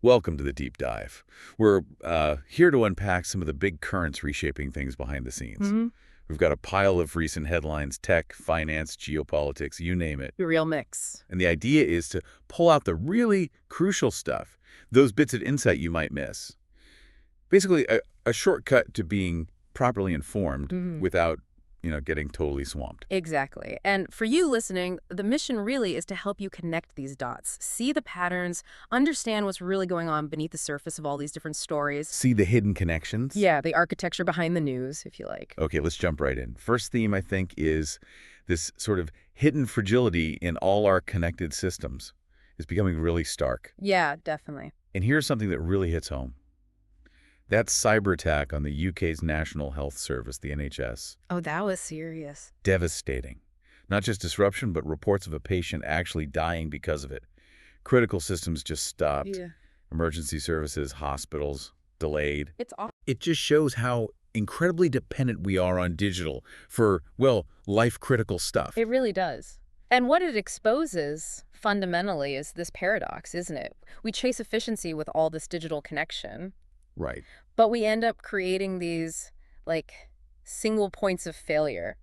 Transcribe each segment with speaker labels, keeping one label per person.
Speaker 1: Welcome to the deep dive. We're here to unpack some of the big currents reshaping things behind the scenes.
Speaker 2: Mm-hmm.
Speaker 1: We've got a pile of recent headlines, tech, finance, geopolitics, you name it.
Speaker 2: A real mix.
Speaker 1: And the idea is to pull out the really crucial stuff, those bits of insight you might miss. Basically, a shortcut to being properly informed
Speaker 2: Mhm.
Speaker 1: without, getting totally swamped.
Speaker 2: Exactly. And for you listening, the mission really is to help you connect these dots, see the patterns, understand what's really going on beneath the surface of all these different stories.
Speaker 1: See the hidden connections?
Speaker 2: Yeah, the architecture behind the news, if you like.
Speaker 1: Okay, let's jump right in. First theme, I think, is this sort of hidden fragility in all our connected systems is becoming really stark.
Speaker 2: Yeah, definitely.
Speaker 1: And here's something that really hits home. That cyber attack on the UK's National Health Service, the NHS,
Speaker 2: Oh, that was serious.
Speaker 1: devastating. Not just disruption, but reports of a patient actually dying because of it. Critical systems just stopped.
Speaker 2: Yeah.
Speaker 1: Emergency services, hospitals, delayed.
Speaker 2: It's awful.
Speaker 1: It just shows how incredibly dependent we are on digital for, well, life-critical stuff.
Speaker 2: It really does. And what it exposes fundamentally is this paradox, isn't it? We chase efficiency with all this digital connection,
Speaker 1: Right.
Speaker 2: but we end up creating these, single points of failure.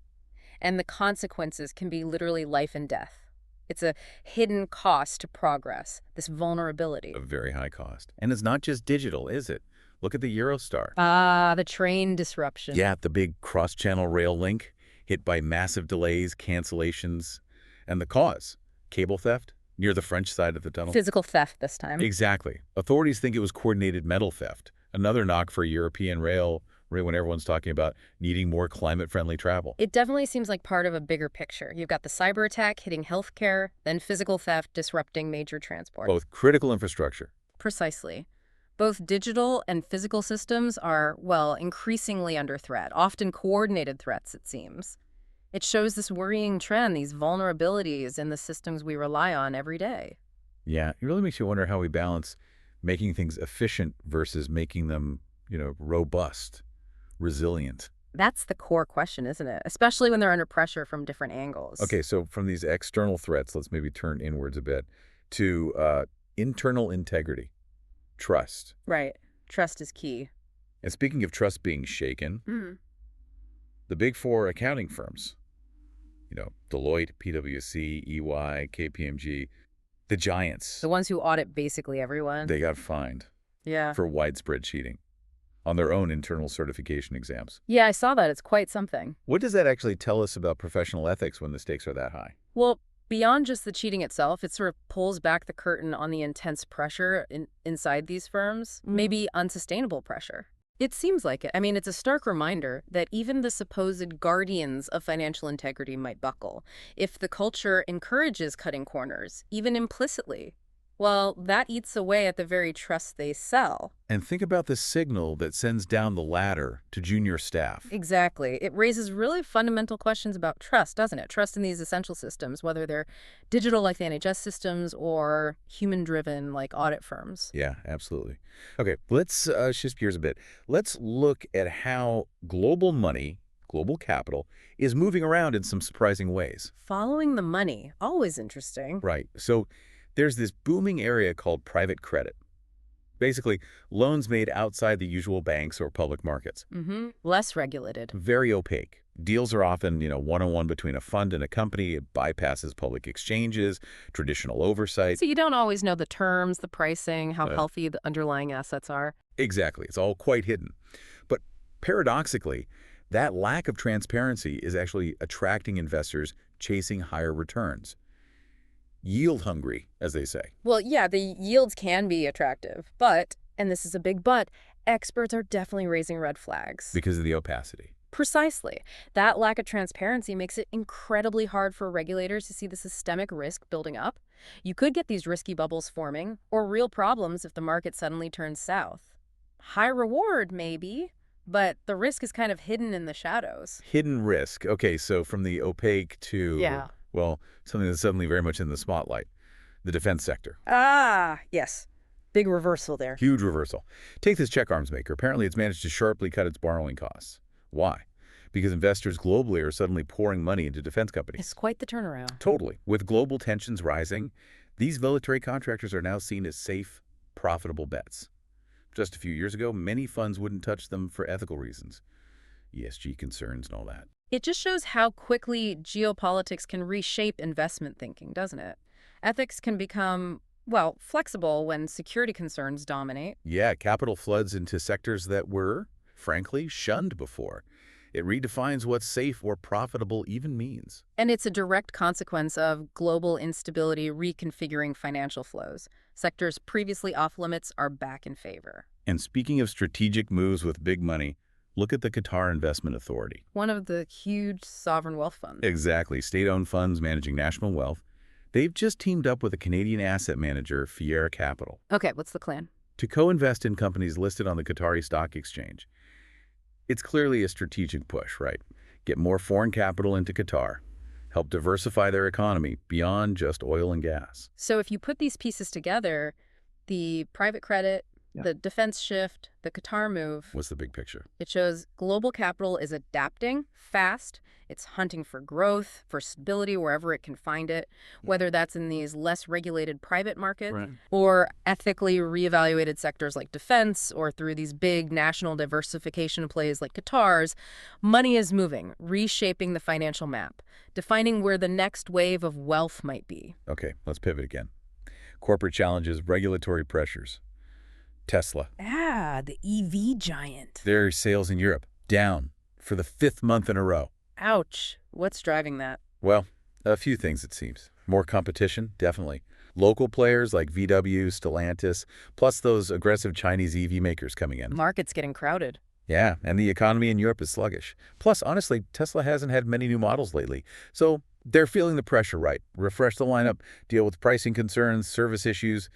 Speaker 2: And the consequences can be literally life and death. It's a hidden cost to progress, this vulnerability.
Speaker 1: A very high cost. And it's not just digital, is it? Look at the Eurostar.
Speaker 2: Ah, the train disruption.
Speaker 1: Yeah, the big cross-channel rail link hit by massive delays, cancellations, and the cause, cable theft near the French side of the tunnel.
Speaker 2: Physical theft this time.
Speaker 1: Exactly. Authorities think it was coordinated metal theft. Another knock for European rail when everyone's talking about needing more climate-friendly travel.
Speaker 2: It definitely seems like part of a bigger picture. You've got the cyber attack hitting healthcare, then physical theft disrupting major transport.
Speaker 1: Both critical infrastructure.
Speaker 2: Precisely. Both digital and physical systems are, well, increasingly under threat, often coordinated threats, it seems. It shows this worrying trend, these vulnerabilities in the systems we rely on every day.
Speaker 1: Yeah, it really makes you wonder how we balance making things efficient versus making them, robust, resilient.
Speaker 2: That's the core question, isn't it? Especially when they're under pressure from different angles.
Speaker 1: Okay, so from these external threats, let's maybe turn inwards a bit to internal integrity, trust.
Speaker 2: Right. Trust is key.
Speaker 1: And speaking of trust being shaken,
Speaker 2: Mhm.
Speaker 1: the big four accounting firms, Deloitte, PwC, EY, KPMG, the giants,
Speaker 2: The ones who audit basically everyone.
Speaker 1: they got fined
Speaker 2: Yeah.
Speaker 1: for widespread cheating on their own internal certification exams.
Speaker 2: Yeah, I saw that. It's quite something.
Speaker 1: What does that actually tell us about professional ethics when the stakes are that high?
Speaker 2: Well, beyond just the cheating itself, it sort of pulls back the curtain on the intense pressure inside these firms, maybe unsustainable pressure. It seems like it. I mean, it's a stark reminder that even the supposed guardians of financial integrity might buckle if the culture encourages cutting corners, even implicitly. Well, that eats away at the very trust they sell.
Speaker 1: And think about the signal that sends down the ladder to junior staff.
Speaker 2: Exactly. It raises really fundamental questions about trust, doesn't it? Trust in these essential systems, whether they're digital like the NHS systems or human-driven like audit firms.
Speaker 1: Yeah, absolutely. Okay, let's shift gears a bit. Let's look at how global money, global capital, is moving around in some surprising ways.
Speaker 2: Following the money, always interesting.
Speaker 1: Right. So there's this booming area called private credit. Basically, loans made outside the usual banks or public markets.
Speaker 2: Less regulated.
Speaker 1: Very opaque. Deals are often, one-on-one between a fund and a company. It bypasses public exchanges, traditional oversight.
Speaker 2: So you don't always know the terms, the pricing, how
Speaker 1: Yeah.
Speaker 2: healthy the underlying assets are.
Speaker 1: Exactly. It's all quite hidden. But paradoxically, that lack of transparency is actually attracting investors chasing higher returns. Yield hungry, as they say.
Speaker 2: Well, yeah, the yields can be attractive, but, and this is a big but, experts are definitely raising red flags.
Speaker 1: Because of the opacity.
Speaker 2: Precisely. That lack of transparency makes it incredibly hard for regulators to see the systemic risk building up. You could get these risky bubbles forming, or real problems if the market suddenly turns south. High reward, maybe, but the risk is kind of hidden in the shadows.
Speaker 1: Hidden risk. Okay, so from the opaque to,
Speaker 2: Yeah.
Speaker 1: well, something that's suddenly very much in the spotlight. The defense sector.
Speaker 2: Ah, yes. Big reversal there.
Speaker 1: Huge reversal. Take this Czech arms maker. Apparently it's managed to sharply cut its borrowing costs. Why? Because investors globally are suddenly pouring money into defense companies.
Speaker 2: It's quite the turnaround.
Speaker 1: Totally. With global tensions rising, these military contractors are now seen as safe, profitable bets. Just a few years ago, many funds wouldn't touch them for ethical reasons, ESG concerns and all that.
Speaker 2: It just shows how quickly geopolitics can reshape investment thinking, doesn't it? Ethics can become, well, flexible when security concerns dominate.
Speaker 1: Yeah, capital floods into sectors that were, frankly, shunned before. It redefines what safe or profitable even means.
Speaker 2: And it's a direct consequence of global instability reconfiguring financial flows. Sectors previously off limits are back in favor.
Speaker 1: And speaking of strategic moves with big money, look at the Qatar Investment Authority.
Speaker 2: One of the huge sovereign wealth funds.
Speaker 1: Exactly, state-owned funds managing national wealth. They've just teamed up with a Canadian asset manager, Fiera Capital,
Speaker 2: Okay, what's the plan?
Speaker 1: to co-invest in companies listed on the Qatari Stock Exchange. It's clearly a strategic push, right? Get more foreign capital into Qatar, help diversify their economy beyond just oil and gas.
Speaker 2: So if you put these pieces together, the private credit, the defense shift, the Qatar move,
Speaker 1: What's the big picture?
Speaker 2: it shows global capital is adapting fast. It's hunting for growth, for stability wherever it can find it, whether that's in these less regulated private markets or ethically reevaluated sectors like defense or through these big national diversification plays like Qatar's. Money is moving, reshaping the financial map, defining where the next wave of wealth might be.
Speaker 1: Okay, let's pivot again. Corporate challenges, regulatory pressures. Tesla.
Speaker 2: The EV giant.
Speaker 1: Their sales in Europe down for the 5th month in a row.
Speaker 2: Ouch. What's driving that?
Speaker 1: Well, a few things it seems. More competition, definitely. Local players like VW, Stellantis, plus those aggressive Chinese EV makers coming in.
Speaker 2: Market's getting crowded.
Speaker 1: Yeah, and the economy in Europe is sluggish. Plus, honestly, Tesla hasn't had many new models lately. So they're feeling the pressure, right? Refresh the lineup, deal with pricing concerns, service issues.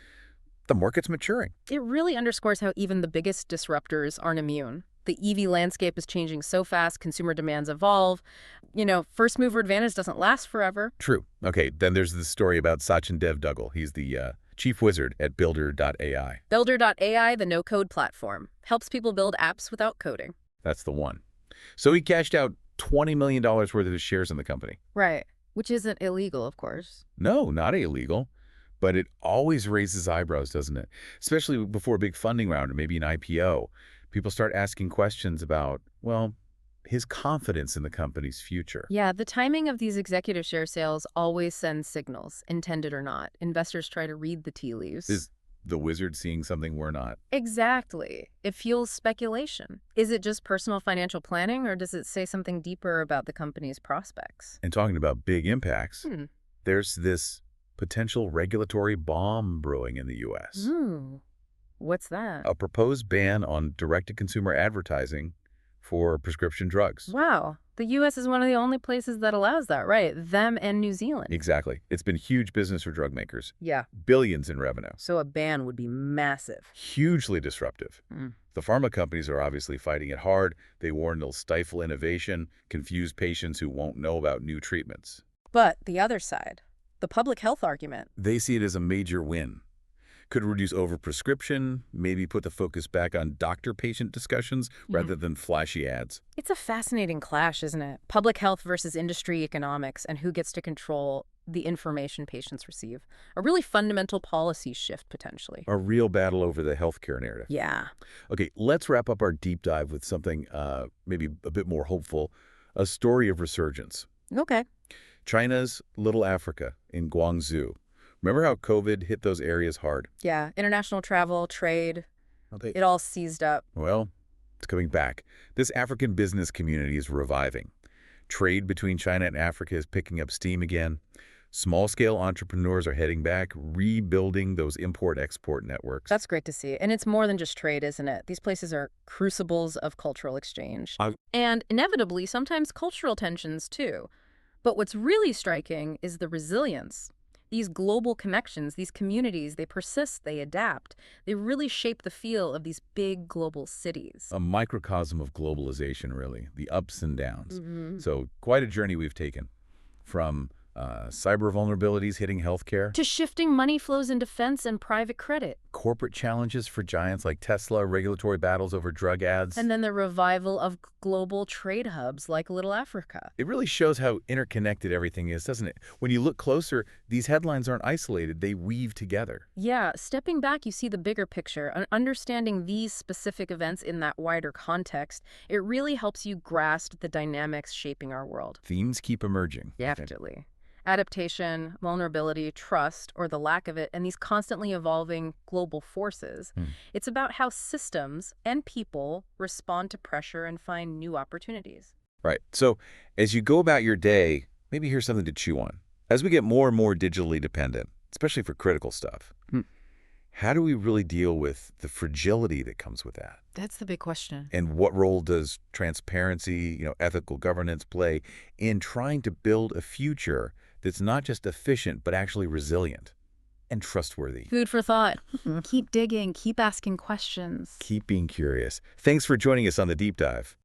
Speaker 1: The market's maturing.
Speaker 2: It really underscores how even the biggest disruptors aren't immune. The EV landscape is changing so fast, consumer demands evolve. First mover advantage doesn't last forever.
Speaker 1: True. Okay, then there's the story about Sachin Dev Duggal. He's the chief wizard at Builder.ai.
Speaker 2: Builder.ai, the no-code platform, helps people build apps without coding.
Speaker 1: That's the one. So he cashed out $20 million worth of his shares in the company.
Speaker 2: Right, which isn't illegal, of course.
Speaker 1: No, not illegal. But it always raises eyebrows, doesn't it? Especially before a big funding round or maybe an IPO. People start asking questions about, well, his confidence in the company's future.
Speaker 2: Yeah, the timing of these executive share sales always sends signals, intended or not. Investors try to read the tea leaves.
Speaker 1: Is the wizard seeing something we're not?
Speaker 2: Exactly. It fuels speculation. Is it just personal financial planning, or does it say something deeper about the company's prospects?
Speaker 1: And talking about big impacts, there's this potential regulatory bomb brewing in the U.S.
Speaker 2: What's that?
Speaker 1: A proposed ban on direct-to-consumer advertising for prescription drugs.
Speaker 2: Wow. The U.S. is one of the only places that allows that, right? Them and New Zealand.
Speaker 1: Exactly. It's been huge business for drug makers.
Speaker 2: Yeah.
Speaker 1: Billions in revenue.
Speaker 2: So a ban would be massive.
Speaker 1: Hugely disruptive. The pharma companies are obviously fighting it hard. They warn they'll stifle innovation, confuse patients who won't know about new treatments.
Speaker 2: But the other side, the public health argument.
Speaker 1: They see it as a major win. Could reduce overprescription, maybe put the focus back on doctor-patient discussions rather than flashy ads.
Speaker 2: It's a fascinating clash, isn't it? Public health versus industry economics and who gets to control the information patients receive. A really fundamental policy shift, potentially.
Speaker 1: A real battle over the healthcare narrative.
Speaker 2: Yeah.
Speaker 1: Okay, let's wrap up our deep dive with something maybe a bit more hopeful, a story of resurgence.
Speaker 2: Okay.
Speaker 1: China's Little Africa in Guangzhou. Remember how COVID hit those areas hard?
Speaker 2: Yeah, international travel, trade,
Speaker 1: Well,
Speaker 2: it all seized up.
Speaker 1: Well, it's coming back. This African business community is reviving. Trade between China and Africa is picking up steam again. Small-scale entrepreneurs are heading back, rebuilding those import-export networks.
Speaker 2: That's great to see. And it's more than just trade, isn't it? These places are crucibles of cultural exchange. And inevitably, sometimes cultural tensions, too. But what's really striking is the resilience. These global connections, these communities, they persist, they adapt. They really shape the feel of these big global cities.
Speaker 1: A microcosm of globalization, really, the ups and downs. So quite a journey we've taken from cyber vulnerabilities hitting healthcare,
Speaker 2: To shifting money flows in defense and private credit.
Speaker 1: corporate challenges for giants like Tesla, regulatory battles over drug ads.
Speaker 2: And then the revival of global trade hubs like Little Africa.
Speaker 1: It really shows how interconnected everything is, doesn't it? When you look closer, these headlines aren't isolated. They weave together.
Speaker 2: Yeah, stepping back, you see the bigger picture. Understanding these specific events in that wider context, it really helps you grasp the dynamics shaping our world.
Speaker 1: Themes keep emerging.
Speaker 2: Definitely. Adaptation, vulnerability, trust, or the lack of it, and these constantly evolving global forces. It's about how systems and people respond to pressure and find new opportunities.
Speaker 1: Right. So as you go about your day, maybe here's something to chew on. As we get more and more digitally dependent, especially for critical stuff, how do we really deal with the fragility that comes with that?
Speaker 2: That's the big question.
Speaker 1: And what role does transparency, ethical governance play in trying to build a future that's not just efficient, but actually resilient and trustworthy?
Speaker 2: Food for thought. Keep digging, keep asking questions.
Speaker 1: Keep being curious. Thanks for joining us on The Deep Dive.